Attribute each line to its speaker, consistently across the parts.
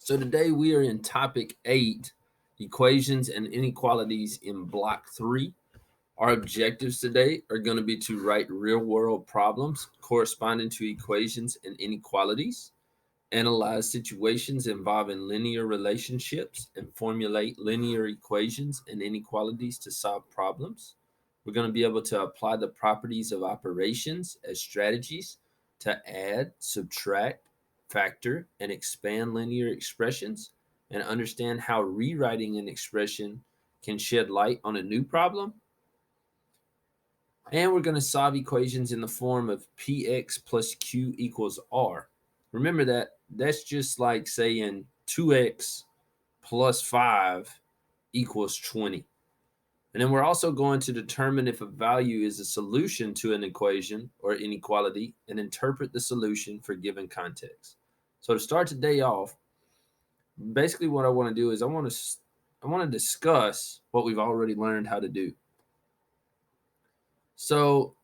Speaker 1: So today we are in topic 8, equations and inequalities in block 3. Our objectives today are going to be to write real-world problems corresponding to equations and inequalities, analyze situations involving linear relationships, and formulate linear equations and inequalities to solve problems. We're going to be able to apply the properties of operations as strategies to add, subtract, factor, and expand linear expressions, and understand how rewriting an expression can shed light on a new problem. And we're going to solve equations in the form of px plus q equals r. Remember that's just like saying 2x plus 5 equals 20. And then we're also going to determine if a value is a solution to an equation or inequality and interpret the solution for given context. So to start today off, basically what I want to do is I want to discuss what we've already learned how to do. So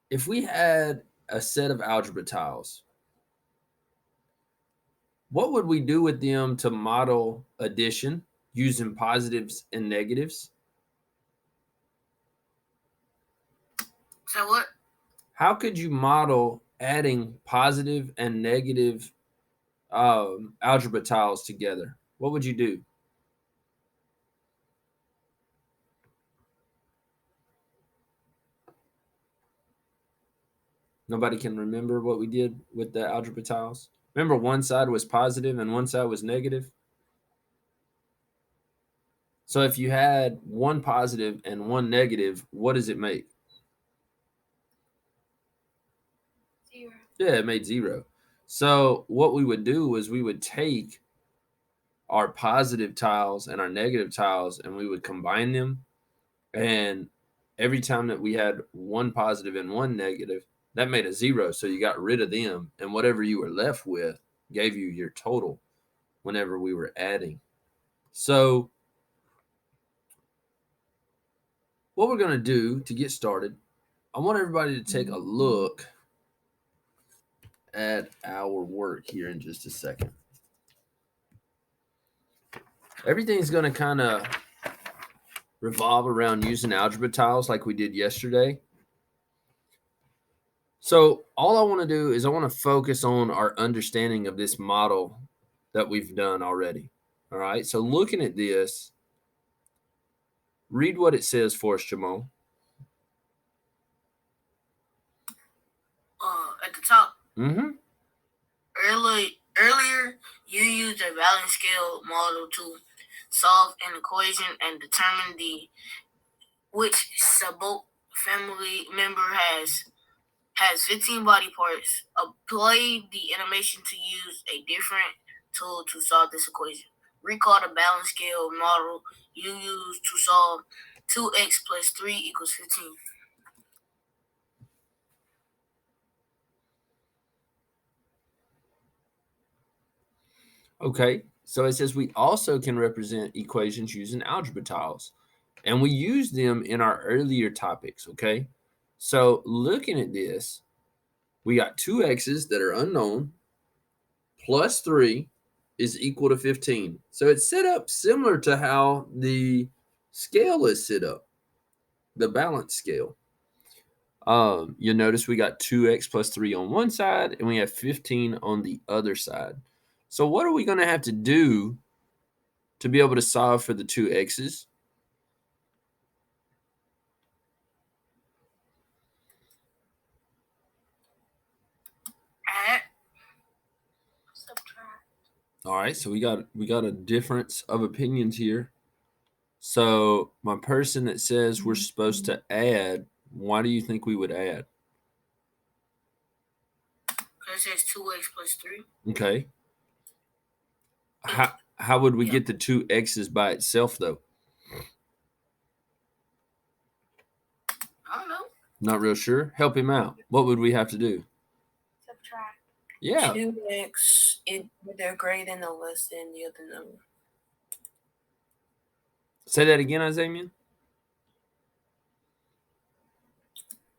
Speaker 1: if we had a set of algebra tiles, what would we do with them to model addition using positives and negatives?
Speaker 2: So what?
Speaker 1: How could you model adding positive and negative algebra tiles together? What would you do? Nobody can remember what we did with the algebra tiles? Remember, one side was positive and one side was negative? So if you had one positive and one negative, what does it make?
Speaker 2: 0.
Speaker 1: Yeah, it made 0. So what we would do is we would take our positive tiles and our negative tiles and we would combine them. And every time that we had one positive and one negative, that made a 0. So you got rid of them. And whatever you were left with gave you your total whenever we were adding. So what we're going to do to get started, I want everybody to take a look at our work here in just a second. Everything's going to kind of revolve around using algebra tiles like we did yesterday. So all I want to do is I want to focus on our understanding of this model that we've done already. All right. So looking at this, read what it says for us, Jamal.
Speaker 2: At the top.
Speaker 1: Mm-hmm.
Speaker 2: Earlier, you used a balance scale model to solve an equation and determine which subfamily member has 15 body parts. Apply the animation to use a different tool to solve this equation. Recall the balance scale model you used to solve 2x plus 3 equals 15.
Speaker 1: Okay. So it says we also can represent equations using algebra tiles. And we used them in our earlier topics. Okay. So looking at this, we got two x's that are unknown plus 3 is equal to 15. So it's set up similar to how the scale is set up, the balance scale. You'll notice we got 2x plus 3 on one side and we have 15 on the other side. So what are we going to have to do to be able to solve for the two x's?
Speaker 2: Add, subtract.
Speaker 1: All right, so we got a difference of opinions here. So my person that says we're supposed to add, why do you think we would add?
Speaker 2: Because it says 2x plus 3.
Speaker 1: Okay. How would we get the two x's by itself though?
Speaker 2: I don't know.
Speaker 1: Not real sure. Help him out. What would we have to do?
Speaker 2: Subtract.
Speaker 1: Yeah.
Speaker 2: 2x, they're greater than or less than the other number.
Speaker 1: Say that again, Isaiah.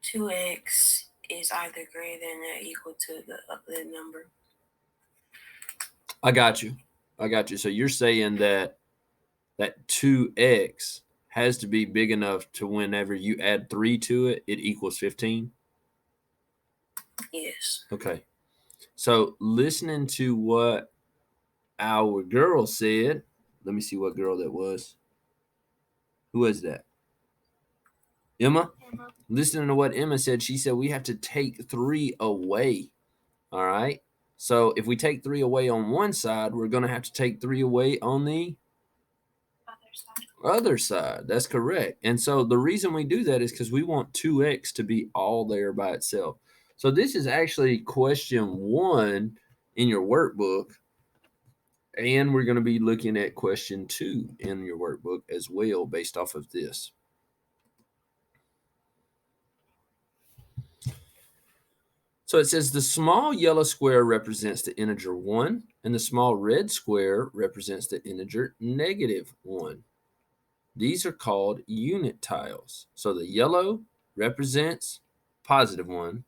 Speaker 2: 2x is either greater than or equal to the other number.
Speaker 1: I got you. I got you. So you're saying that 2x has to be big enough to whenever you add 3 to it, it equals 15?
Speaker 2: Yes.
Speaker 1: Okay. So listening to what our girl said, let me see what girl that was. Who was that? Emma? Listening to what Emma said, she said we have to take 3 away. All right. So if we take 3 away on one side, we're going to have to take 3 away on the other side. That's correct. And so the reason we do that is because we want 2x to be all there by itself. So this is actually question 1 in your workbook. And we're going to be looking at question 2 in your workbook as well based off of this. So it says the small yellow square represents the integer 1, and the small red square represents the integer -1. These are called unit tiles. So the yellow represents +1.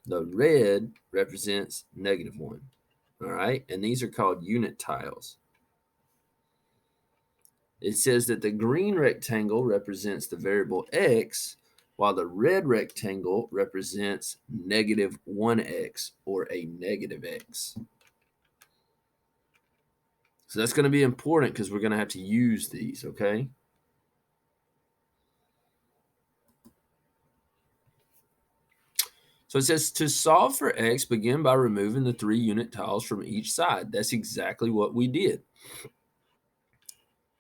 Speaker 1: The red represents -1. All right. And these are called unit tiles. It says that the green rectangle represents the variable x, while the red rectangle represents -1x or a negative x. So that's going to be important because we're going to have to use these, okay? So it says to solve for x, begin by removing the 3 unit tiles from each side. That's exactly what we did.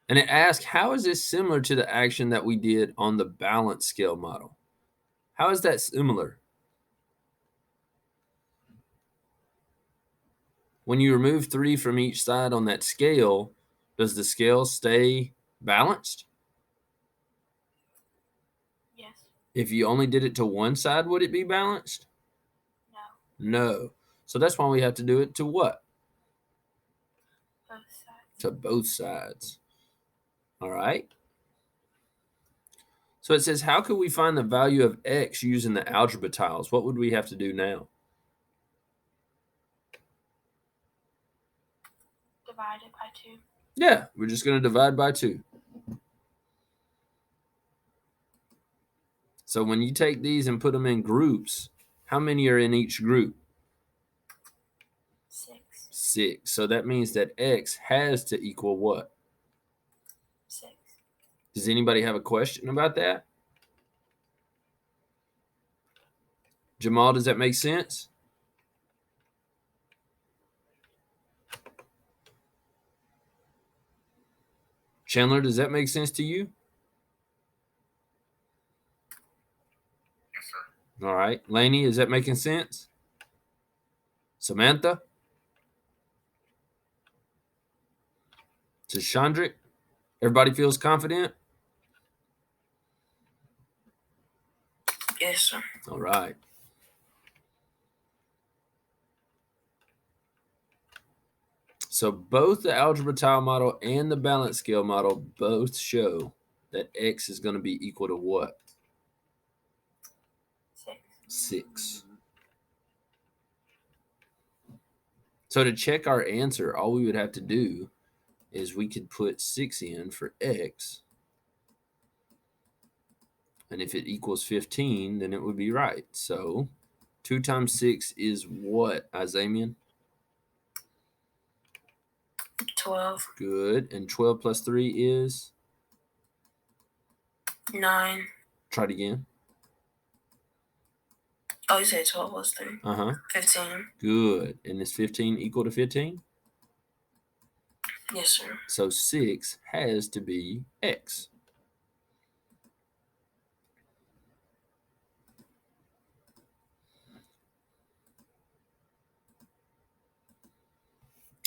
Speaker 1: And it asks, how is this similar to the action that we did on the balance scale model? How is that similar? When you remove 3 from each side on that scale, does the scale stay balanced?
Speaker 2: Yes.
Speaker 1: If you only did it to one side, would it be balanced?
Speaker 2: No.
Speaker 1: No. So that's why we have to do it to what?
Speaker 2: Both sides.
Speaker 1: To both sides. All right. So it says, how could we find the value of x using the algebra tiles? What would we have to do now?
Speaker 2: Divide it by 2.
Speaker 1: Yeah, we're just going to divide by 2. So when you take these and put them in groups, how many are in each group?
Speaker 2: 6.
Speaker 1: 6. So that means that x has to equal what?
Speaker 2: 6.
Speaker 1: Does anybody have a question about that? Jamal, does that make sense? Chandler, does that make sense to you?
Speaker 2: Yes, sir.
Speaker 1: All right. Lainey, is that making sense? Samantha? Chandrick? Everybody feels confident?
Speaker 2: Yes, sir.
Speaker 1: All right. So both the algebra tile model and the balance scale model both show that x is going to be equal to what?
Speaker 2: 6.
Speaker 1: 6. So to check our answer, all we would have to do is we could put 6 in for x. And if it equals 15, then it would be right. So 2 times 6 is what, Isamian?
Speaker 2: 12.
Speaker 1: Good. And 12 plus 3 is?
Speaker 2: 9.
Speaker 1: Try it again.
Speaker 2: Oh, you said 12 plus 3. 15.
Speaker 1: Good. And is 15 equal to 15?
Speaker 2: Yes, sir.
Speaker 1: So 6 has to be x.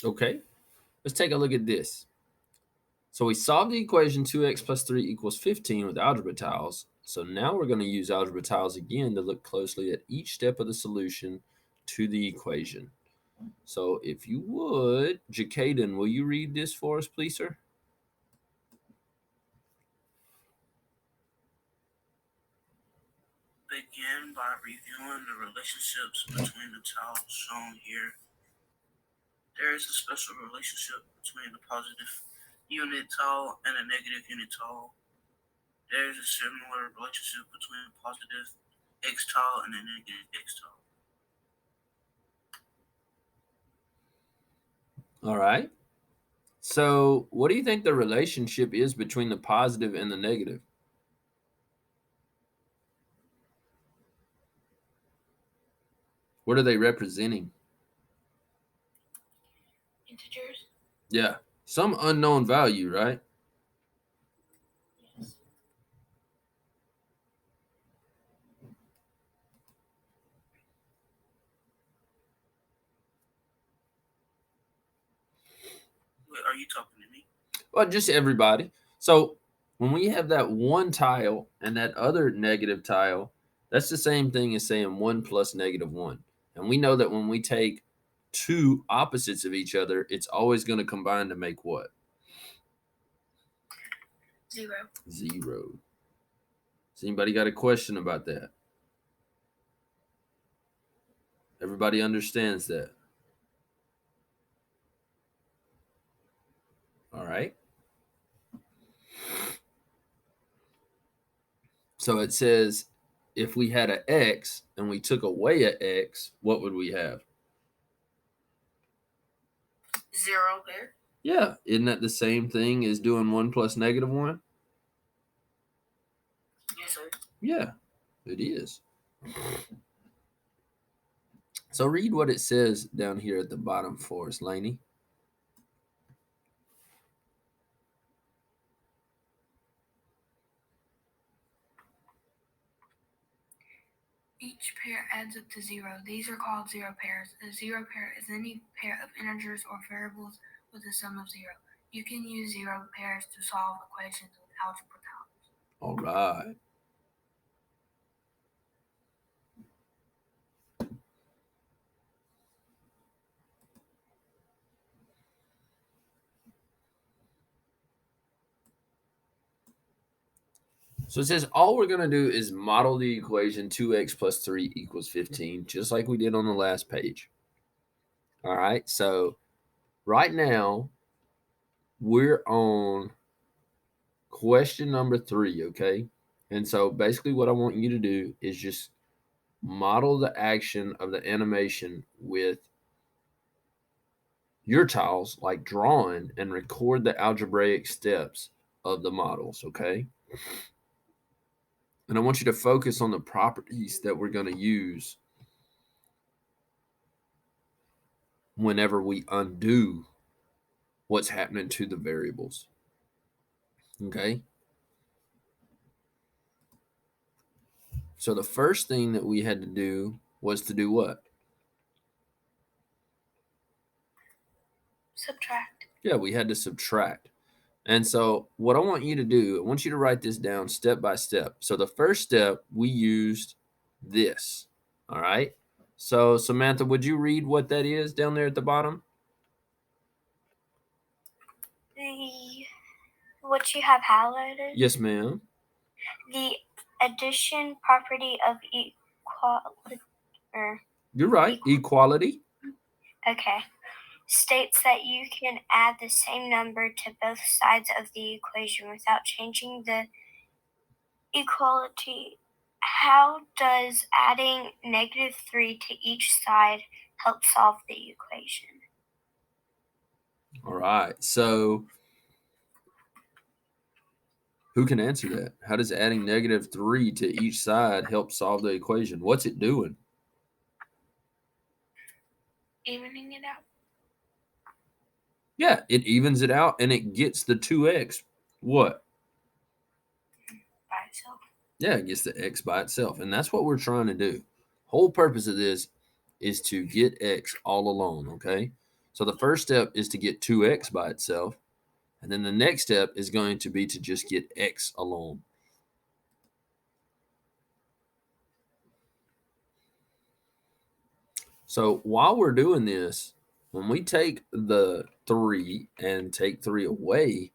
Speaker 1: Okay, let's take a look at this. So we solved the equation 2x plus 3 equals 15 with algebra tiles. So now we're going to use algebra tiles again to look closely at each step of the solution to the equation. So if you would, Jacaden, will you read this for us, please, sir?
Speaker 3: Begin by reviewing the relationships between the tiles shown here. There is a special relationship between the positive unit tile and a negative unit tile. There is a similar relationship between a positive x tile and a negative x tile.
Speaker 1: All right. So, what do you think the relationship is between the positive and the negative? What are they representing?
Speaker 2: Integers.
Speaker 1: Yeah, some unknown value, right?
Speaker 2: Yes.
Speaker 3: Wait, are you talking to me?
Speaker 1: Well, just everybody. So, when we have that one tile and that other negative tile, that's the same thing as saying 1 plus negative 1. And we know that when we take two opposites of each other, it's always going to combine to make what?
Speaker 2: 0.
Speaker 1: 0. Has anybody got a question about that? Everybody understands that. All right. So it says if we had an x and we took away an x, what would we have?
Speaker 2: 0 there.
Speaker 1: Yeah. Isn't that the same thing as doing 1 plus negative 1?
Speaker 2: Yes, sir.
Speaker 1: Yeah, it is. So read what it says down here at the bottom for us, Lainey.
Speaker 4: Each pair adds up to 0. These are called zero pairs. A zero pair is any pair of integers or variables with a sum of 0. You can use zero pairs to solve equations with algebra problems.
Speaker 1: All right. So it says all we're going to do is model the equation 2x plus 3 equals 15, just like we did on the last page. All right. So right now, we're on question number 3, okay? And so basically what I want you to do is just model the action of the animation with your tiles, like drawing, and record the algebraic steps of the models, okay? And I want you to focus on the properties that we're going to use whenever we undo what's happening to the variables. Okay? So the first thing that we had to do was to do what?
Speaker 4: Subtract.
Speaker 1: Yeah, we had to subtract. And so what I want you to do, I want you to write this down step by step. So the first step, we used this. All right? So Samantha, would you read what that is down there at the bottom?
Speaker 5: What you have highlighted?
Speaker 1: Yes, ma'am.
Speaker 5: The addition property of equality.
Speaker 1: You're right. Equality.
Speaker 5: Okay. States that you can add the same number to both sides of the equation without changing the equality. How does adding -3 to each side help solve the equation?
Speaker 1: All right. So who can answer that? How does adding -3 to each side help solve the equation? What's it doing?
Speaker 4: Evening it out.
Speaker 1: Yeah, it evens it out and it gets the 2x. What?
Speaker 4: By itself.
Speaker 1: Yeah, it gets the x by itself. And that's what we're trying to do. Whole purpose of this is to get x all alone, okay? So the first step is to get 2x by itself. And then the next step is going to be to just get x alone. So while we're doing this, when we take the 3 and take 3 away,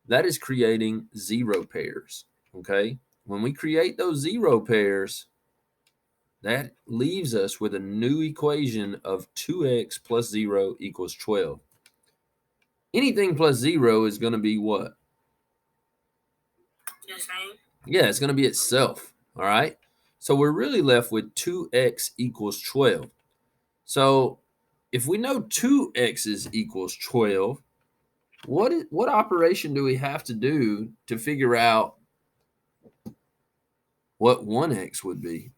Speaker 1: that is creating 0 pairs, okay? When we create those 0 pairs, That leaves us with a new equation of 2x plus 0 equals 12. Anything plus 0 is going to be what?
Speaker 2: The same.
Speaker 1: Yeah, it's going to be itself, all right? So we're really left with 2x equals 12. So if we know 2x's equals 12, what operation do we have to do to figure out what 1x would be?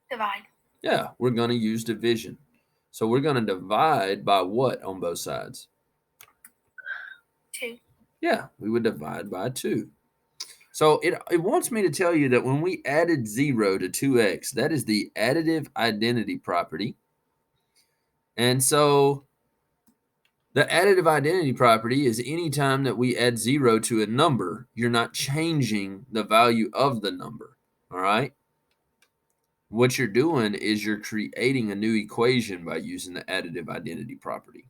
Speaker 4: Divide.
Speaker 1: Yeah, we're going to use division. So we're going to divide by what on both sides?
Speaker 4: 2.
Speaker 1: Yeah, we would divide by 2. So it wants me to tell you that when we added 0 to 2x, that is the additive identity property. And so the additive identity property is any time that we add 0 to a number, you're not changing the value of the number, all right? What you're doing is you're creating a new equation by using the additive identity property.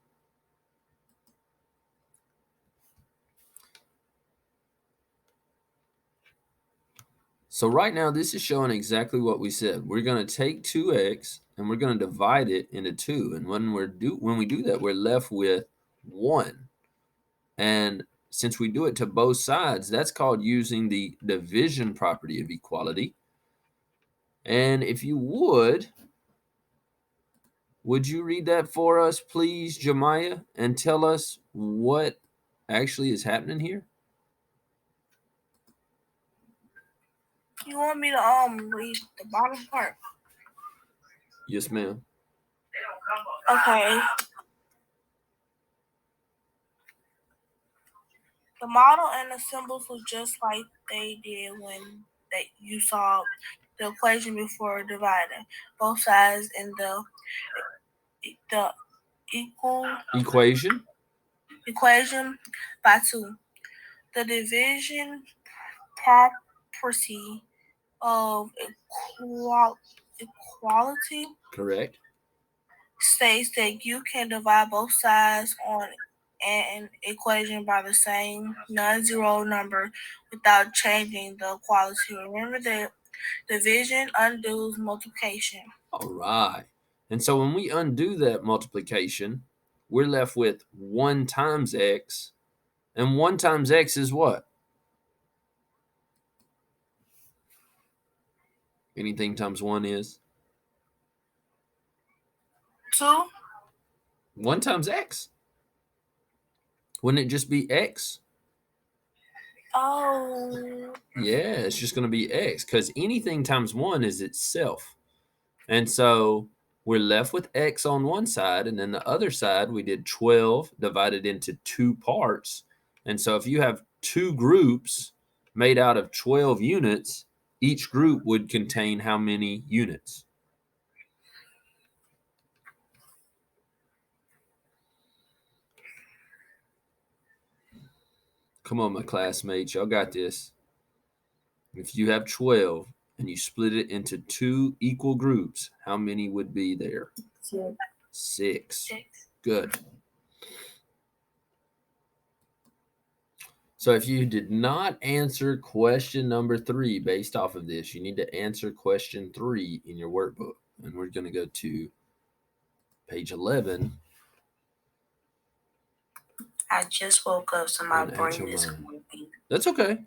Speaker 1: So right now, this is showing exactly what we said. We're going to take 2x and we're going to divide it into 2. And when we do that, we're left with 1. And since we do it to both sides, that's called using the division property of equality. And if you would you read that for us, please, Jemiah, and tell us what actually is happening here?
Speaker 4: You want me to read the bottom part?
Speaker 1: Yes, ma'am.
Speaker 4: Okay. The model and the symbols look just like they did when you saw the equation before dividing both sides in the equal equation by 2. The division property of equality
Speaker 1: Correct.
Speaker 4: states that you can divide both sides on an equation by the same non-zero number without changing the equality. Remember that division undoes multiplication.
Speaker 1: All right. And so when we undo that multiplication, we're left with 1 times x. And 1 times x is what? Anything times 1 is?
Speaker 4: 2.
Speaker 1: 1 times x. Wouldn't it just be x?
Speaker 4: Oh.
Speaker 1: Yeah, it's just going to be x because anything times 1 is itself. And so we're left with x on one side, and then the other side we did 12 divided into 2 parts. And so if you have 2 groups made out of 12 units, each group would contain how many units? Come on, my classmates, y'all got this. If you have 12 and you split it into 2 equal groups, how many would be there? 6. Good. So if you did not answer question number 3 based off of this, you need to answer question 3 in your workbook. And we're going to go to page 11.
Speaker 2: I just woke up, so my brain is
Speaker 1: HMI.
Speaker 2: moving.
Speaker 1: That's okay.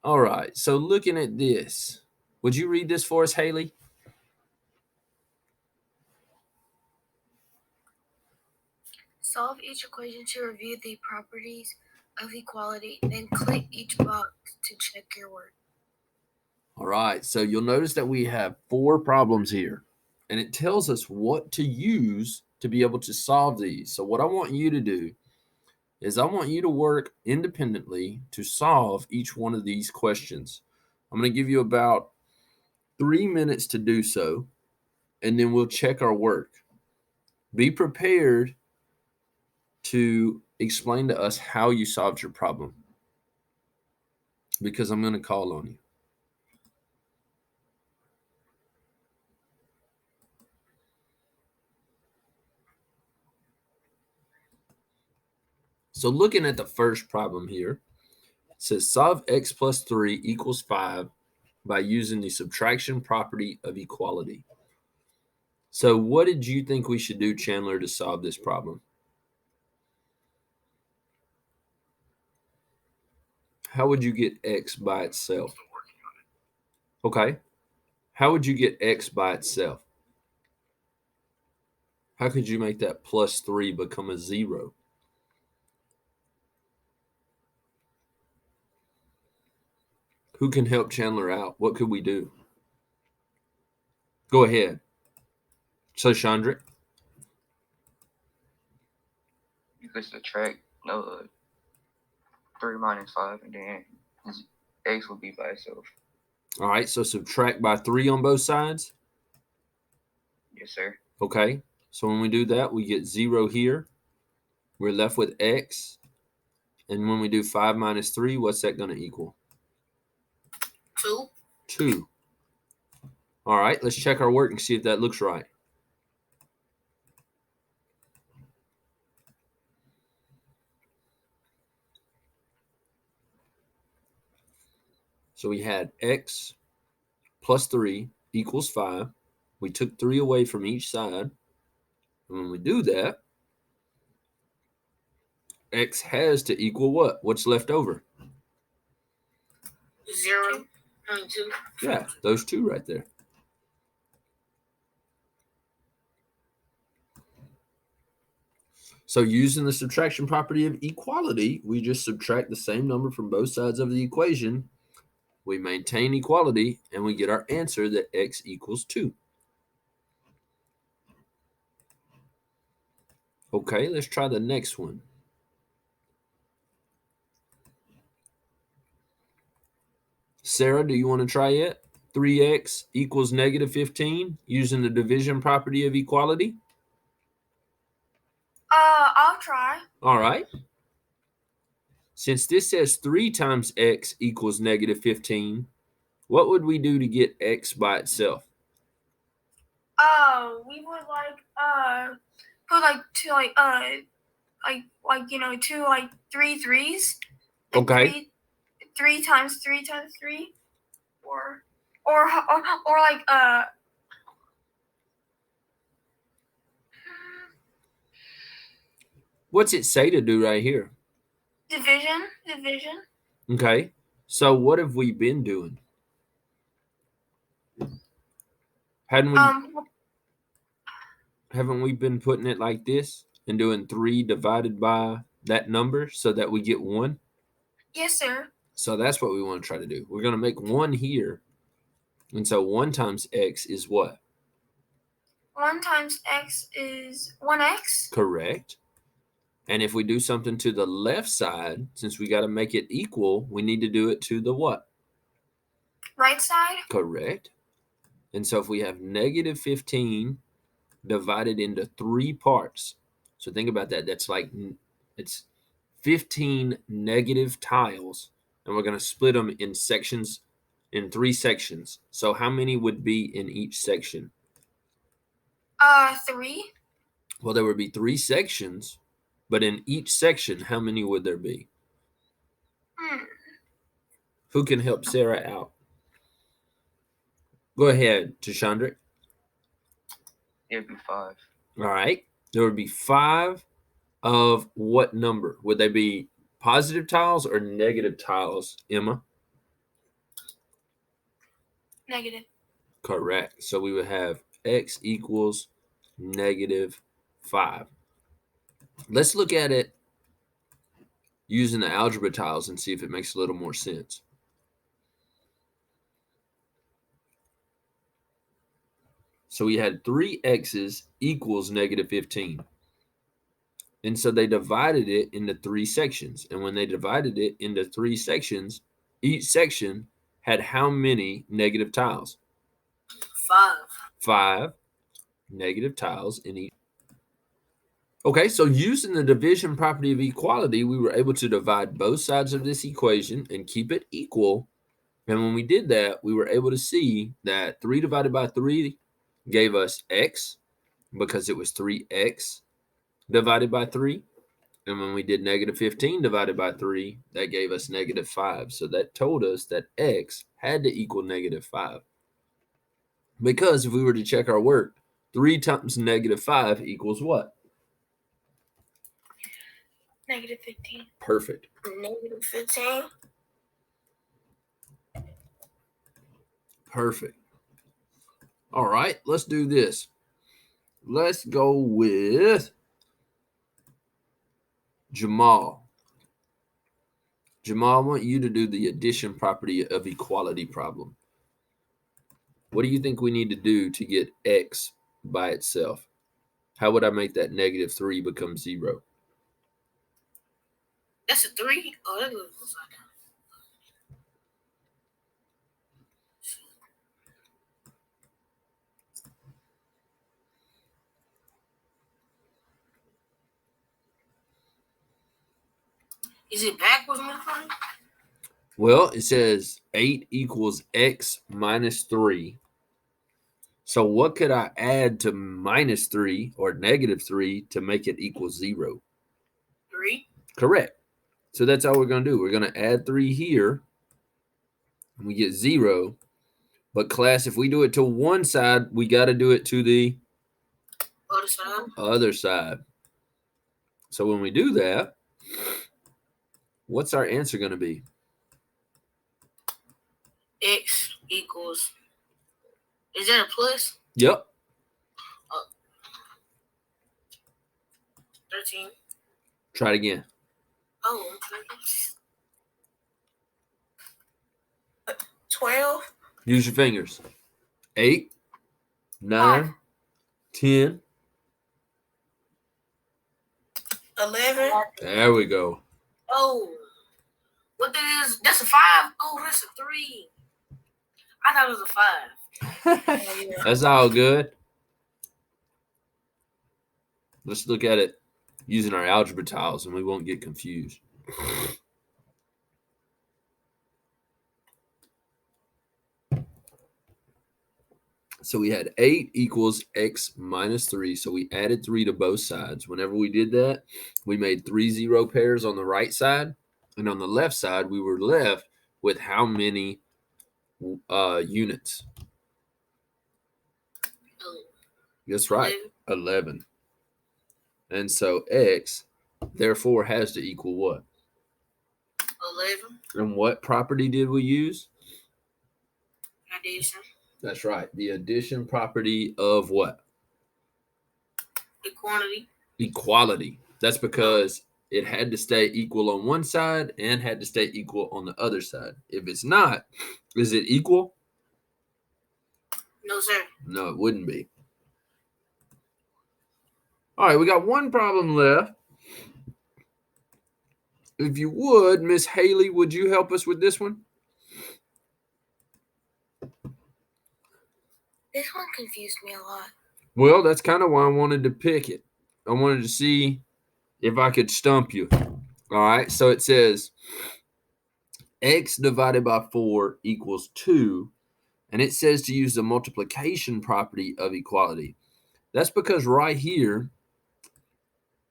Speaker 1: All right. So looking at this, would you read this for us, Haley?
Speaker 4: Solve each equation to review the properties of equality, then click each box to check your work.
Speaker 1: All right. So you'll notice that we have 4 problems here, and it tells us what to use to be able to solve these. So what I want you to do is I want you to work independently to solve each one of these questions. I'm going to give you about 3 minutes to do so, and then we'll check our work. Be prepared to explain to us how you solved your problem, because I'm going to call on you. So looking at the first problem here, it says solve x plus 3 equals 5 by using the subtraction property of equality. So what did you think we should do, Chandler, to solve this problem? How would you get x by itself? Okay. How would you get x by itself? How could you make that plus 3 become a 0? Who can help Chandler out? What could we do? Go ahead. So, Chandra.
Speaker 6: You could subtract 3 minus 5, and then x will be by itself.
Speaker 1: All right, so subtract by 3 on both sides?
Speaker 6: Yes, sir.
Speaker 1: Okay, so when we do that, we get 0 here. We're left with x. And when we do 5 minus 3, what's that going to equal?
Speaker 2: 2.
Speaker 1: 2. All right, let's check our work and see if that looks right. So we had x plus 3 equals 5. We took 3 away from each side. And when we do that, x has to equal what? What's left over?
Speaker 2: 0 and 2.
Speaker 1: Yeah, those 2 right there. So using the subtraction property of equality, we just subtract the same number from both sides of the equation. We maintain equality, and we get our answer that x equals 2. Okay, let's try the next one. Sarah, do you want to try it? 3x equals negative 15 using the division property of equality?
Speaker 4: I'll try.
Speaker 1: All right. Since this says 3 times x equals negative 15, what would we do to get x by itself?
Speaker 4: We would put two 3s.
Speaker 1: Okay.
Speaker 4: 3 times 3 times 3, or
Speaker 1: What's it say to do right here?
Speaker 4: division.
Speaker 1: Okay. So what have we been doing? Haven't we been putting it like this and doing 3 divided by that number so that we get 1?
Speaker 4: Yes, sir.
Speaker 1: So that's what we want to try to do. We're going to make 1 here. And so 1 times x is what?
Speaker 4: 1 times x is 1x.
Speaker 1: Correct. And if we do something to the left side, since we got to make it equal, we need to do it to the what?
Speaker 4: Right side.
Speaker 1: Correct. And so if we have negative 15 divided into 3 parts, so think about that. That's like, it's 15 negative tiles, and we're going to split them in sections, in 3 sections. So how many would be in each section?
Speaker 4: 3.
Speaker 1: Well, there would be 3 sections, but in each section, how many would there be? Who can help Sarah out? Go ahead, Tashandra.
Speaker 6: It would be 5.
Speaker 1: All right. There would be 5 of what number? Would they be positive tiles or negative tiles, Emma?
Speaker 4: Negative.
Speaker 1: Correct. So we would have x equals negative 5. Let's look at it using the algebra tiles and see if it makes a little more sense. So we had 3x's equals negative 15. And so they divided it into 3 sections. And when they divided it into 3 sections, each section had how many negative tiles?
Speaker 2: 5.
Speaker 1: 5 negative tiles in each. Okay, so using the division property of equality, we were able to divide both sides of this equation and keep it equal. And when we did that, we were able to see that 3 divided by 3 gave us x because it was 3x divided by 3. And when we did negative 15 divided by 3, that gave us negative 5. So that told us that x had to equal negative 5. Because if we were to check our work, 3 times negative 5 equals what?
Speaker 4: Negative 15.
Speaker 1: Perfect.
Speaker 2: Negative 15.
Speaker 1: Perfect. All right, let's do this. Let's go with Jamal. Jamal, I want you to do the addition property of equality problem. What do you think we need to do to get x by itself? How would I make that negative 3 become 0?
Speaker 2: That's a 3. Oh, that looks like that. Is it backwards, multiplying?
Speaker 1: Well, it says 8 equals x minus 3. So what could I add to minus 3 or negative 3 to make it equal 0?
Speaker 2: 3.
Speaker 1: Correct. So that's all we're going to do. We're going to add 3 here, and we get 0. But class, if we do it to one side, we got to do it to the other side. So when we do that, what's our answer going to be?
Speaker 2: X equals. Is that a plus?
Speaker 1: Yep.
Speaker 2: 13.
Speaker 1: Try it again.
Speaker 2: Oh, okay. 12.
Speaker 1: Use your fingers. 8, 9, 10.
Speaker 2: 11.
Speaker 1: There we go.
Speaker 2: Oh, what that is? That's a 5. Oh, that's a 3. I thought it was a 5.
Speaker 1: That's all good. Let's look at it using our algebra tiles, and we won't get confused. So we had 8 equals x minus 3. So we added 3 to both sides. Whenever we did that, we made 3 0 pairs on the right side. And on the left side, we were left with how many units? That's right, 11. And so x, therefore, has to equal what?
Speaker 2: 11.
Speaker 1: And what property did we use?
Speaker 2: Addition.
Speaker 1: That's right. The addition property of what?
Speaker 2: Equality.
Speaker 1: Equality. That's because it had to stay equal on one side and had to stay equal on the other side. If it's not, is it equal?
Speaker 2: No, sir.
Speaker 1: No, it wouldn't be. All right, we got one problem left. If you would, Miss Haley, would you help us with this one?
Speaker 4: This one confused me a lot.
Speaker 1: Well, that's kind of why I wanted to pick it. I wanted to see if I could stump you. All right, so it says x divided by 4 equals 2, and it says to use the multiplication property of equality. That's because right here,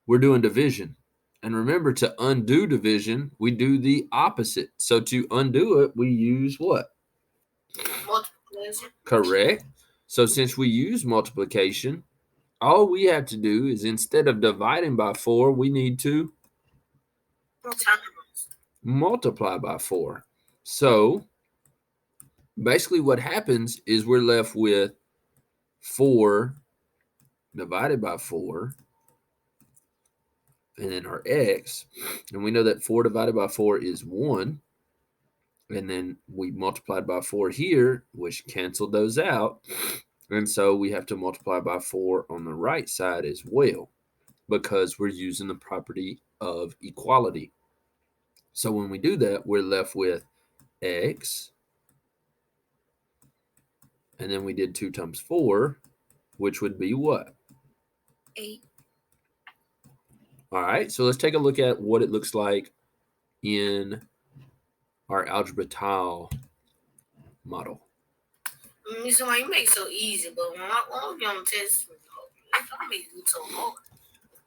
Speaker 1: we're doing division. And remember, to undo division, we do the opposite. So to undo it, we use what?
Speaker 2: Multiplication.
Speaker 1: Correct. So since we use multiplication, all we have to do is instead of dividing by 4, we need to multiply by 4. So basically what happens is we're left with 4 divided by 4, and then our x, and we know that 4 divided by 4 is 1, and then we multiplied by 4 here, which canceled those out, and so we have to multiply by 4 on the right side as well, because we're using the property of equality. So when we do that, we're left with x, and then we did 2 times 4, which would be what?
Speaker 4: 8.
Speaker 1: All right, so let's take a look at what it looks like in our algebra tile model.
Speaker 2: Somebody, you make it so easy, but when I be on the test, I make it so hard.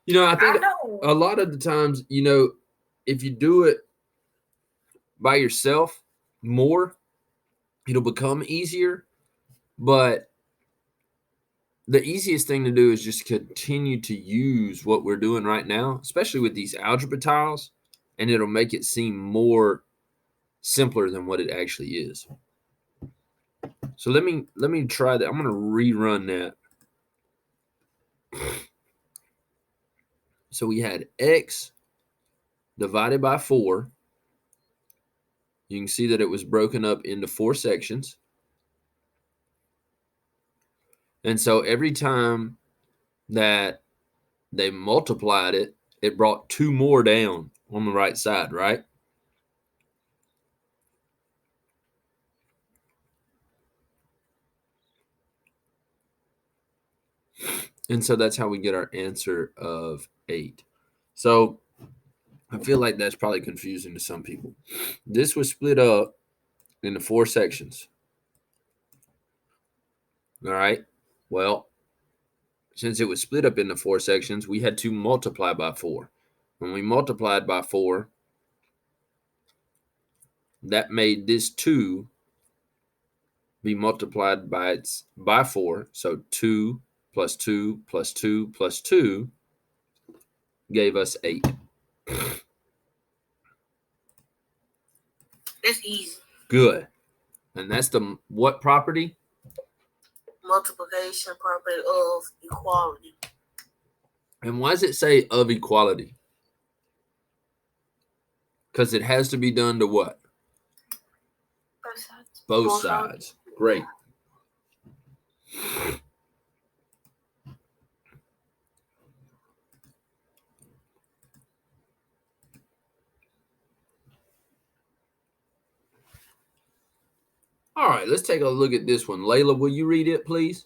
Speaker 1: I think
Speaker 2: know.
Speaker 1: a lot of the times, if you do it by yourself more, it'll become easier. But the easiest thing to do is just continue to use what we're doing right now, especially with these algebra tiles, and it'll make it seem more simpler than what it actually is. So let me try that. I'm going to rerun that. So we had x divided by 4. You can see that it was broken up into 4 sections. And so every time that they multiplied it, it brought 2 more down on the right side, right? And so that's how we get our answer of 8. So I feel like that's probably confusing to some people. This was split up into 4 sections. All right. Well, since it was split up into 4 sections, we had to multiply by 4. When we multiplied by 4, that made this 2 be multiplied by 4. So 2 plus 2 plus 2 plus 2 gave us 8.
Speaker 2: It's easy.
Speaker 1: Good. And that's the what property?
Speaker 2: Multiplication property of equality.
Speaker 1: And why does it say of equality? Because it has to be done to what?
Speaker 4: Both sides.
Speaker 1: Both sides. Great. All right, let's take a look at this one. Layla, will you read it, please?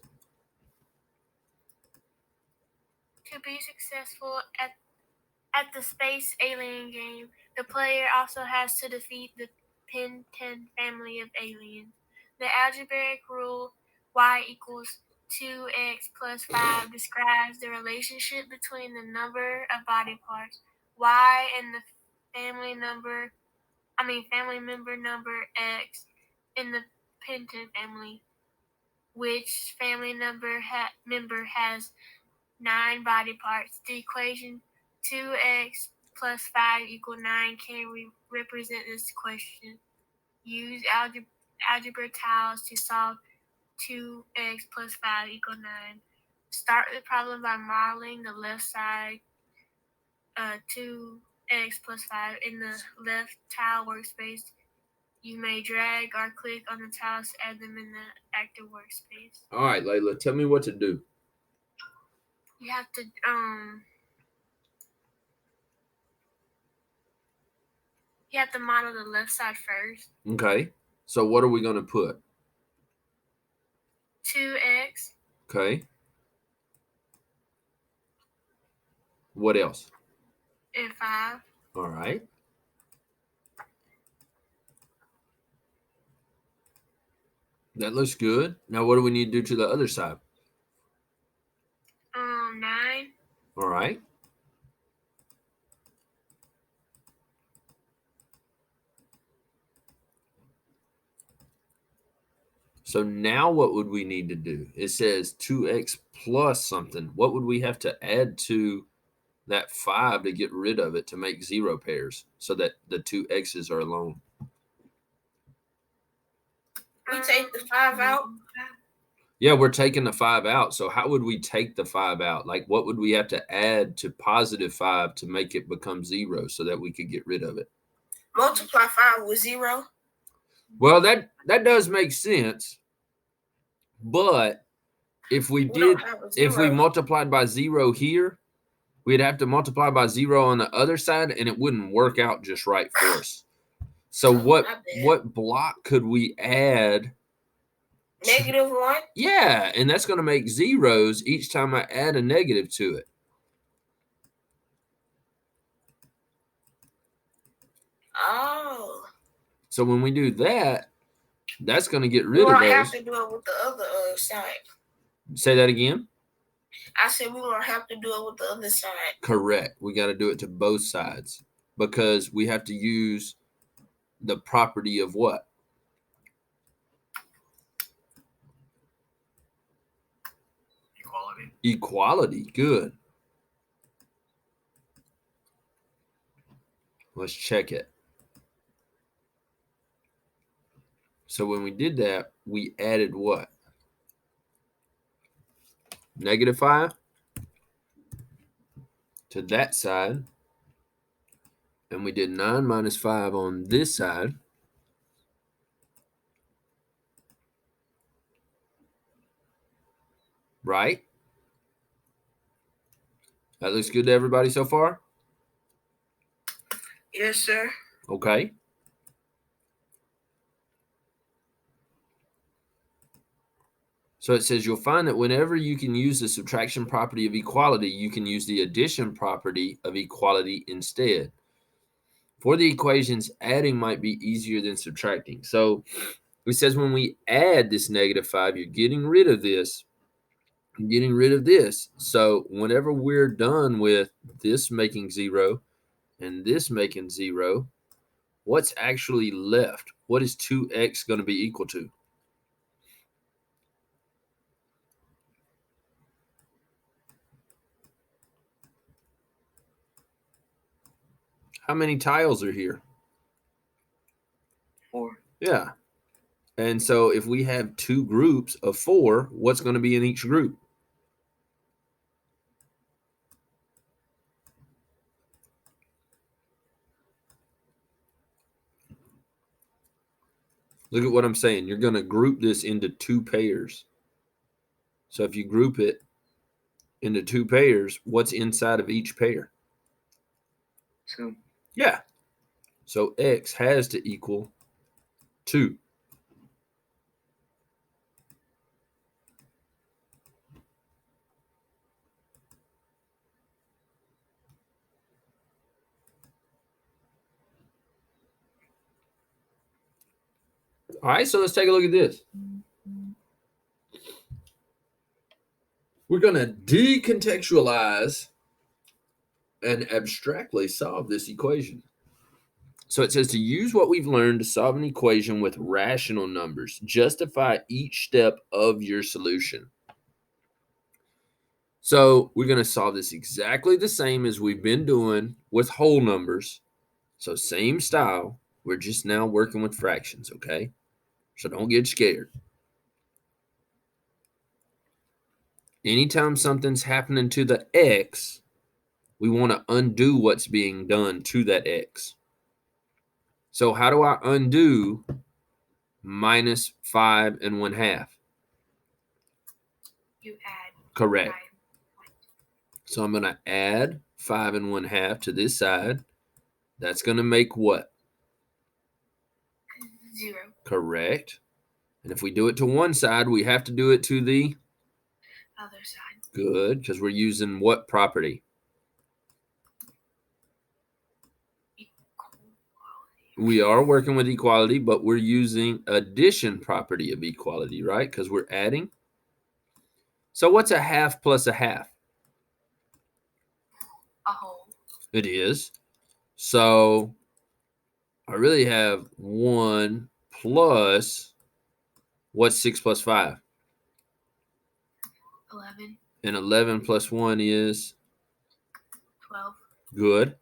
Speaker 4: To be successful at the space alien game, the player also has to defeat the Pin-10 family of aliens. The algebraic rule y equals 2x plus 5 describes the relationship between the number of body parts y and the family member number x in the Pin-10 family, which family member has 9 body parts. The equation 2x plus 5 equal 9 can represent this question. Use algebra tiles to solve 2x plus 5 equal 9. Start the problem by modeling the left side 2x plus 5 in the left tile workspace. You may drag or click on the tiles to add them in the active workspace.
Speaker 1: All right, Layla, tell me what to do.
Speaker 4: You have to model the left side first.
Speaker 1: Okay. So what are we going to put?
Speaker 4: 2x.
Speaker 1: Okay. What else?
Speaker 4: And 5.
Speaker 1: All right. That looks good. Now what do we need to do to the other side?
Speaker 4: 9.
Speaker 1: All right. So now what would we need to do? It says 2x plus something. What would we have to add to that 5 to get rid of it to make 0 pairs so that the 2 x's are alone?
Speaker 2: We take the 5 out.
Speaker 1: Yeah, we're taking the 5 out. So how would we take the 5 out? Like what would we have to add to positive 5 to make it become 0 so that we could get rid of it?
Speaker 2: Multiply 5 with 0.
Speaker 1: Well, that does make sense. But if we multiplied by 0 here, we'd have to multiply by 0 on the other side, and it wouldn't work out just right for us. So what block could we add?
Speaker 2: -1?
Speaker 1: Yeah, and that's going to make zeros each time I add a negative to it.
Speaker 2: Oh.
Speaker 1: So when we do that, that's going to get rid of those.
Speaker 2: I have to do it with the other side.
Speaker 1: Say that again.
Speaker 2: I said we're going to have to do it with the other side.
Speaker 1: Correct. We got to do it to both sides because we have to use the property of what?
Speaker 3: Equality.
Speaker 1: Equality. Good. Let's check it. So when we did that, we added what? -5 to that side. And we did 9 minus 5 on this side. Right? That looks good to everybody so far?
Speaker 2: Yes, sir.
Speaker 1: Okay. So it says you'll find that whenever you can use the subtraction property of equality, you can use the addition property of equality instead. For the equations, adding might be easier than subtracting. So it says when we add this -5, you're getting rid of this. You're getting rid of this. So whenever we're done with this making 0 and this making 0, what's actually left? What is 2x going to be equal to? How many tiles are here?
Speaker 6: 4.
Speaker 1: Yeah. And so if we have 2 groups of 4, what's going to be in each group? Look at what I'm saying. You're going to group this into 2 pairs. So if you group it into 2 pairs, what's inside of each pair?
Speaker 6: 2.
Speaker 1: Yeah. So x has to equal 2. All right, so let's take a look at this. We're going to decontextualize and abstractly solve this equation. So it says to use what we've learned to solve an equation with rational numbers. Justify each step of your solution. So we're going to solve this exactly the same as we've been doing with whole numbers. So same style. We're just now working with fractions, okay? So don't get scared. Anytime something's happening to the x, we want to undo what's being done to that x. So how do I undo minus 5 1/2?
Speaker 4: You add.
Speaker 1: Correct.
Speaker 4: 5.
Speaker 1: So I'm going to add 5 1/2 to this side. That's going to make what?
Speaker 4: 0.
Speaker 1: Correct. And if we do it to one side, we have to do it to the
Speaker 4: Other side.
Speaker 1: good, because we're using what property? We are working with equality, but we're using addition property of equality, right? Because we're adding. So what's 1/2 plus 1/2?
Speaker 4: A whole.
Speaker 1: It is. So I really have 1 plus, what's 6 plus 5?
Speaker 4: 11.
Speaker 1: And 11 plus 1 is
Speaker 4: 12.
Speaker 1: good.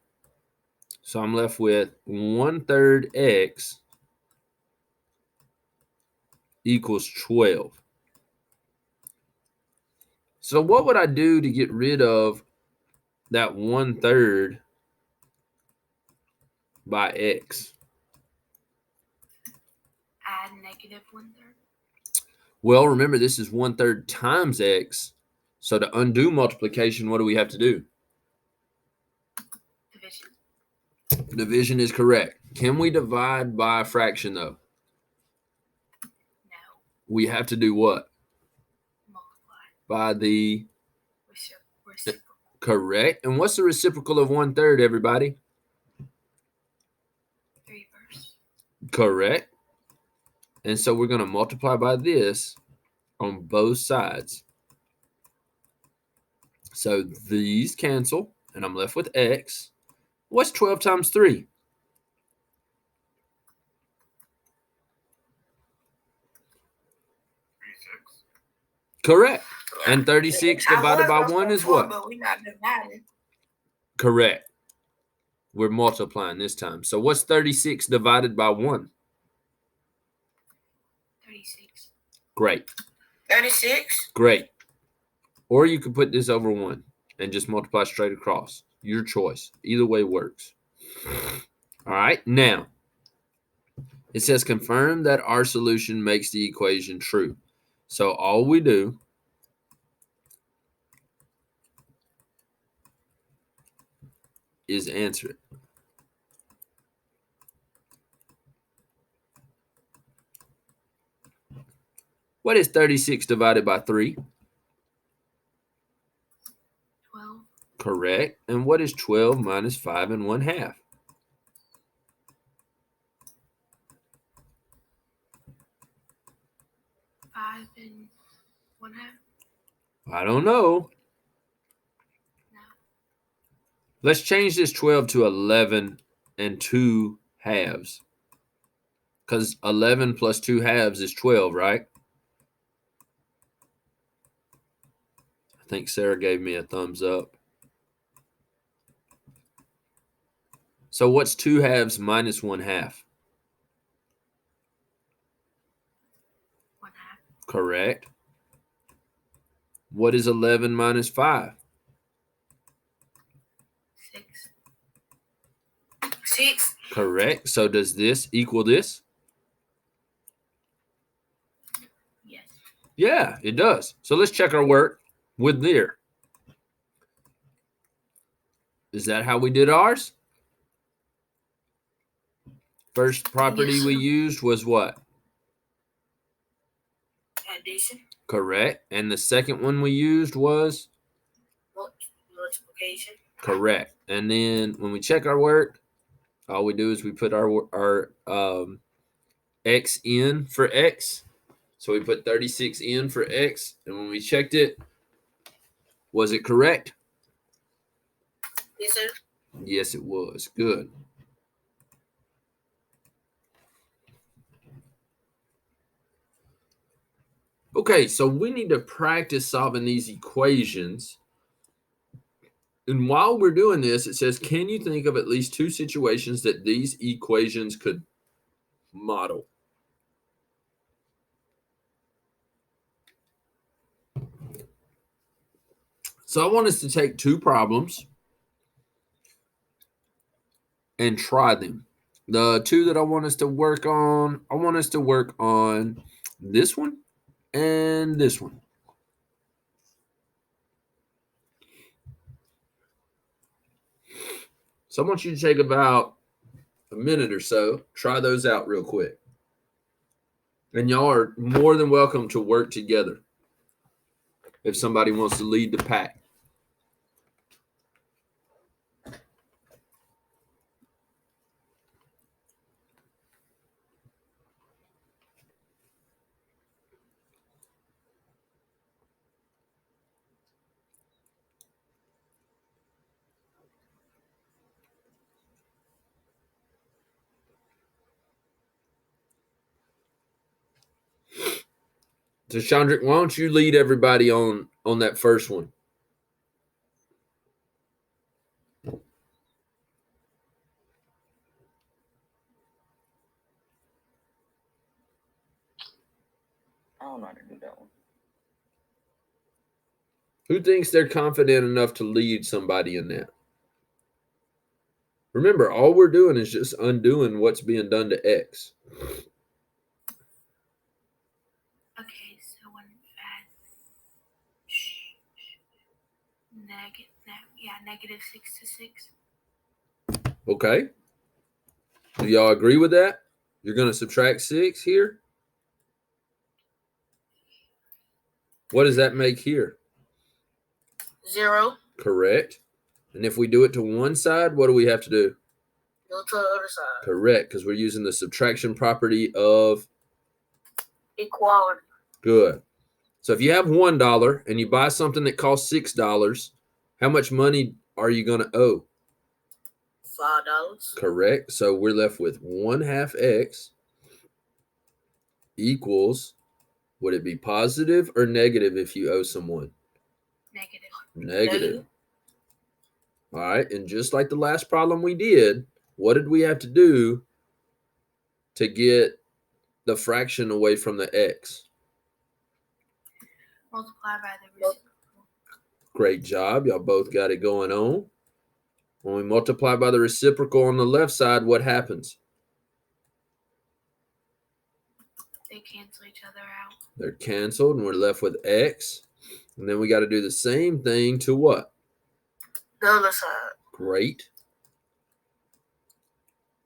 Speaker 1: So I'm left with 1/3 x equals 12. So what would I do to get rid of that 1/3 by x?
Speaker 4: Add -1/3.
Speaker 1: Well, remember this is 1/3 times x. So to undo multiplication, what do we have to do?
Speaker 4: Division.
Speaker 1: Division is correct. Can we divide by a fraction though?
Speaker 4: No.
Speaker 1: We have to do what?
Speaker 4: Multiply.
Speaker 1: By the
Speaker 4: Reciprocal.
Speaker 1: correct. And what's the reciprocal of 1/3, everybody?
Speaker 4: 3/1.
Speaker 1: Correct. And so we're going to multiply by this on both sides. So these cancel, and I'm left with x. What's 12 times 3?
Speaker 3: 36.
Speaker 1: Correct. And 36 divided by 1 is what?
Speaker 2: But we're not dividing.
Speaker 1: Correct. We're multiplying this time. So what's 36 divided by 1?
Speaker 4: 36.
Speaker 1: Great.
Speaker 2: 36.
Speaker 1: Great. Or you could put this over 1 and just multiply straight across. Your choice. Either way works. All right. Now, it says confirm that our solution makes the equation true. So all we do is answer it. What is 36 divided by 3?
Speaker 4: 12.
Speaker 1: Correct. And what is 12 minus 5 and 1/2?
Speaker 4: 5 and 1/2.
Speaker 1: I don't know.
Speaker 4: No.
Speaker 1: Let's change this 12 to 11 and 2/2. Because 11 plus 2/2 is 12, right? I think Sarah gave me a thumbs up. So what's 2/2 minus 1/2?
Speaker 4: 1/2.
Speaker 1: Correct. What is 11 minus 5?
Speaker 4: 6.
Speaker 2: 6.
Speaker 1: Correct. So does this equal this?
Speaker 4: Yes.
Speaker 1: Yeah, it does. So let's check our work with there. Is that how we did ours? First property
Speaker 2: Yes.
Speaker 1: we used was what?
Speaker 2: Addition.
Speaker 1: Correct. And the second one we used was?
Speaker 2: Multiplication.
Speaker 1: Correct. And then when we check our work, all we do is we put our x in for x. So we put 36 in for x. And when we checked it, was it correct?
Speaker 2: Yes, sir.
Speaker 1: Yes, it was. Good. Okay, so we need to practice solving these equations. And while we're doing this, it says, can you think of at least 2 situations that these equations could model? So I want us to take 2 problems and try them. The 2 that I want us to work on this one and this one. So I want you to take about a minute or so, try those out real quick. And y'all are more than welcome to work together if somebody wants to lead the pack. So Chandrick, why don't you lead everybody on that first one?
Speaker 6: I don't know how to do that one.
Speaker 1: Who thinks they're confident enough to lead somebody in that? Remember, all we're doing is just undoing what's being done to X.
Speaker 4: Okay, so when negative 6 to 6.
Speaker 1: Okay. Do y'all agree with that? You're going to subtract 6 here? What does that make here?
Speaker 2: 0.
Speaker 1: Correct. And if we do it to one side, what do we have to do?
Speaker 2: Go to the other side.
Speaker 1: Correct, because we're using the subtraction property of
Speaker 2: Equality.
Speaker 1: good. So if you have $1 and you buy something that costs $6, How much money are you going to owe?
Speaker 2: $5.
Speaker 1: Correct. So we're left with 1/2 x equals, would it be positive or negative if you owe someone?
Speaker 4: Negative.
Speaker 1: Negative. All right. And just like the last problem we did, what did we have to do to get the fraction away from the x?
Speaker 4: Multiply by the reciprocal.
Speaker 1: Great job. Y'all both got it going on. When we multiply by the reciprocal on the left side, what happens?
Speaker 4: They cancel each other out.
Speaker 1: They're canceled, and we're left with x. And then we got to do the same thing to what?
Speaker 2: The other side.
Speaker 1: Great.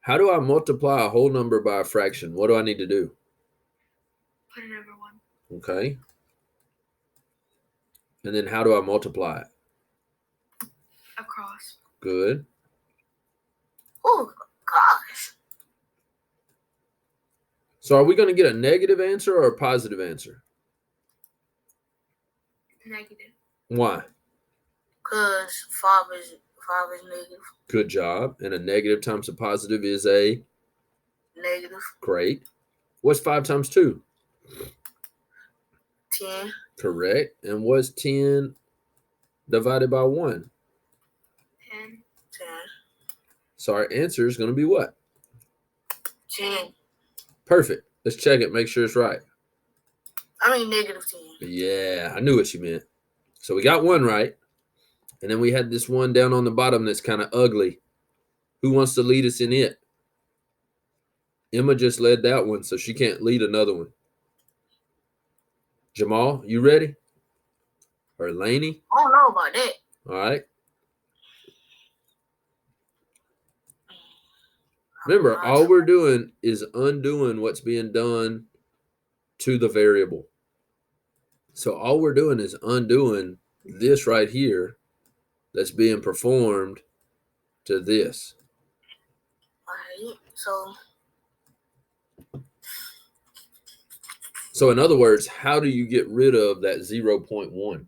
Speaker 1: How do I multiply a whole number by a fraction? What do I need to do?
Speaker 4: Put it over 1.
Speaker 1: Okay. And then how do I multiply it?
Speaker 4: Across.
Speaker 1: Good.
Speaker 2: Oh, gosh.
Speaker 1: So are we going to get a negative answer or a positive answer?
Speaker 4: Negative.
Speaker 1: Why?
Speaker 2: Because 5 is negative.
Speaker 1: Good job. And a negative times a positive is a?
Speaker 2: Negative.
Speaker 1: Great. What's 5 times 2?
Speaker 2: 10.
Speaker 1: Correct. And what's 10 divided by 1?
Speaker 4: 10.
Speaker 2: 10.
Speaker 1: So our answer is going to be what?
Speaker 2: 10.
Speaker 1: Perfect. Let's check it. Make sure it's right.
Speaker 2: I mean negative 10.
Speaker 1: Yeah, I knew what you meant. So we got one right. And then we had this one down on the bottom that's kind of ugly. Who wants to lead us in it? Emma just led that one, so she can't lead another one. Jamal, you ready? Or Laney?
Speaker 2: I don't know about that.
Speaker 1: All right. Remember, all we're doing is undoing what's being done to the variable. So all we're doing is undoing this right here that's being performed to this.
Speaker 2: All right.
Speaker 1: So in other words, how do you get rid of that 0.1?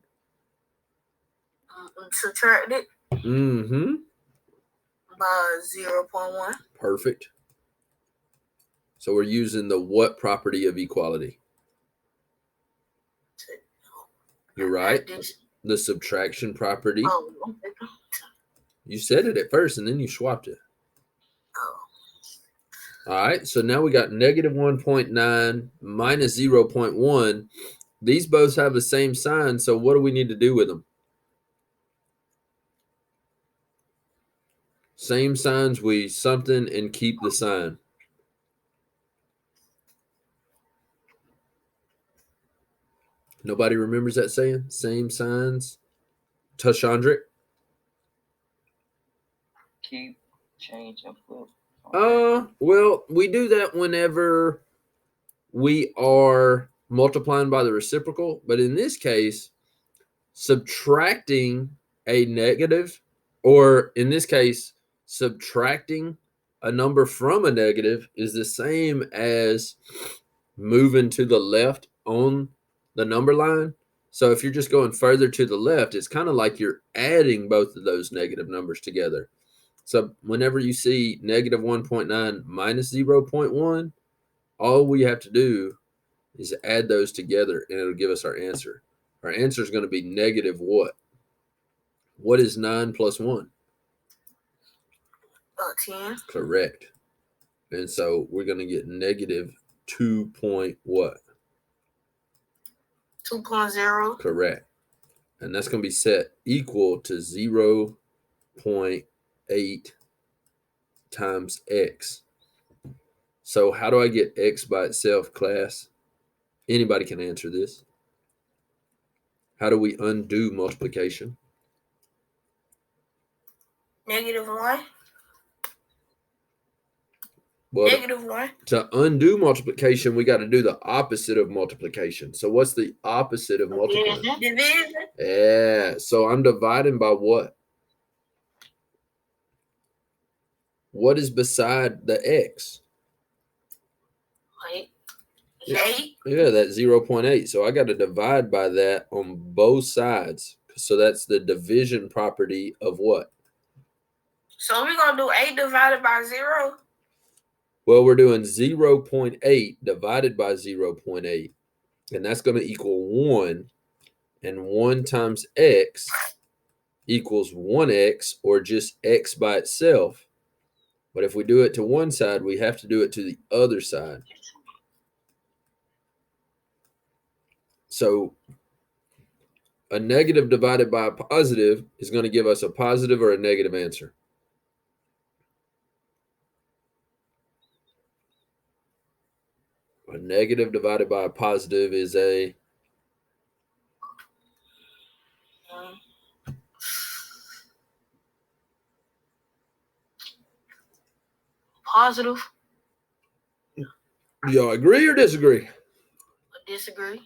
Speaker 2: Subtract it
Speaker 1: Mm-hmm.
Speaker 2: by 0.1.
Speaker 1: Perfect. So we're using the what property of equality? You're right. The subtraction property.
Speaker 2: Oh.
Speaker 1: You said it at first and then you swapped it.
Speaker 2: Oh.
Speaker 1: All right. So now we got negative 1.9 minus 0.1. These both have the same sign. So what do we need to do with them? Same signs, we something and keep the sign. Nobody remembers that saying? Same signs. Tashandrick?
Speaker 6: Keep, change, and flip.
Speaker 1: Well, we do that whenever we are multiplying by the reciprocal, but in this case, subtracting a negative, or in this case, subtracting a number from a negative is the same as moving to the left on the number line. So if you're just going further to the left, it's kind of like you're adding both of those negative numbers together. So whenever you see negative 1.9 minus 0.1, all we have to do is add those together and it'll give us our answer. Our answer is going to be negative what? What is 9 plus 1?
Speaker 2: 10.
Speaker 1: Correct. And so we're going to get negative 2 point what?
Speaker 2: 2.0.
Speaker 1: Correct. And that's going to be set equal to 0.8 times x. So how do I get x by itself, class? Anybody can answer this. How do we undo multiplication?
Speaker 2: Negative 1.
Speaker 1: Well,
Speaker 2: Negative 1.
Speaker 1: to undo multiplication, we got to do the opposite of multiplication. So what's the opposite of multiplying?
Speaker 2: Division.
Speaker 1: Yeah. So I'm dividing by what? What is beside the x?
Speaker 2: 8.
Speaker 1: Yeah, that's 0.8. So I got to divide by that on both sides So that's the division property of what?
Speaker 2: So we're going to do 8 divided by 0?
Speaker 1: Well, we're doing 0.8 divided by 0.8. And that's going to equal 1. And 1 times x equals 1x, or just x by itself. But if we do it to one side, we have to do it to the other side. So a negative divided by a positive is going to give us a positive or a negative answer. A negative divided by a positive is a
Speaker 2: positive.
Speaker 1: Y'all agree or disagree?
Speaker 2: Disagree.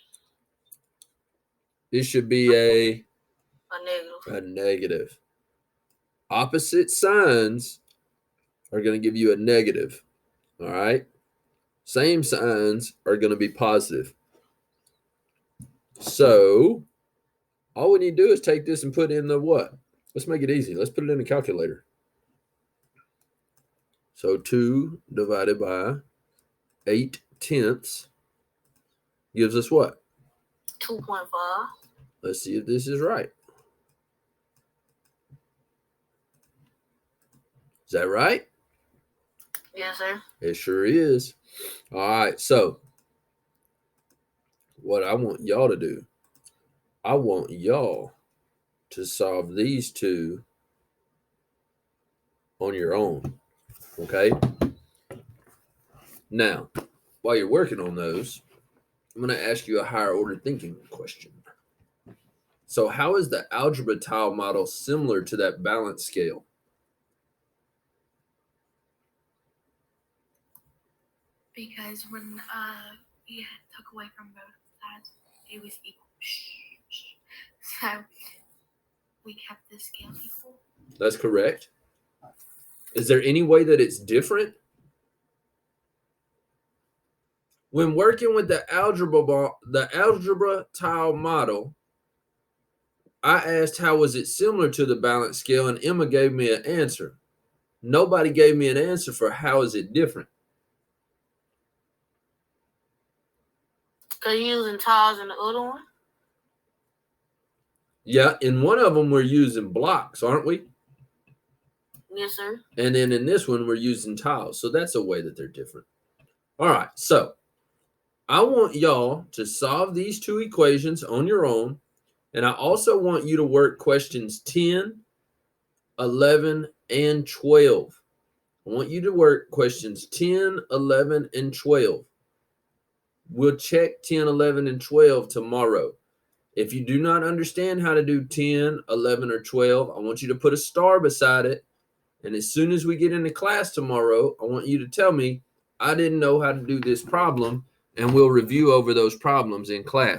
Speaker 1: This should be a
Speaker 2: negative.
Speaker 1: A negative. Opposite signs are going to give you a negative. All right. Same signs are going to be positive. So all we need to do is take this and put in the what? Let's make it easy. Let's put it in the calculator. So 2 divided by 8/10 gives us what?
Speaker 2: 2.5.
Speaker 1: Let's see if this is right. Is that right?
Speaker 2: Yes, sir.
Speaker 1: It sure is. All right. So what I want y'all to do, I want y'all to solve these two on your own. Okay. Now, while you're working on those, I'm going to ask you a higher order thinking question. So how is the algebra tile model similar to that balance scale?
Speaker 4: Because when we took away from both sides, it was equal. So we kept the scale equal.
Speaker 1: That's correct. Is there any way that it's different? When working with the algebra tile model, I asked how was it similar to the balance scale, and Emma gave me an answer. Nobody gave me an answer for how is it different.
Speaker 2: Because you're using tiles in the other one?
Speaker 1: Yeah, in one of them we're using blocks, aren't we?
Speaker 2: Yes, sir.
Speaker 1: And then in this one we're using tiles. So that's a way that they're different. All right, so I want y'all to solve these two equations on your own. And I also want you to work questions 10, 11, and 12. I want you to work questions 10, 11, and 12. We'll check 10, 11, and 12 tomorrow. If you do not understand how to do 10, 11, or 12, I want you to put a star beside it. And as soon as we get into class tomorrow, I want you to tell me, I didn't know how to do this problem, and we'll review over those problems in class.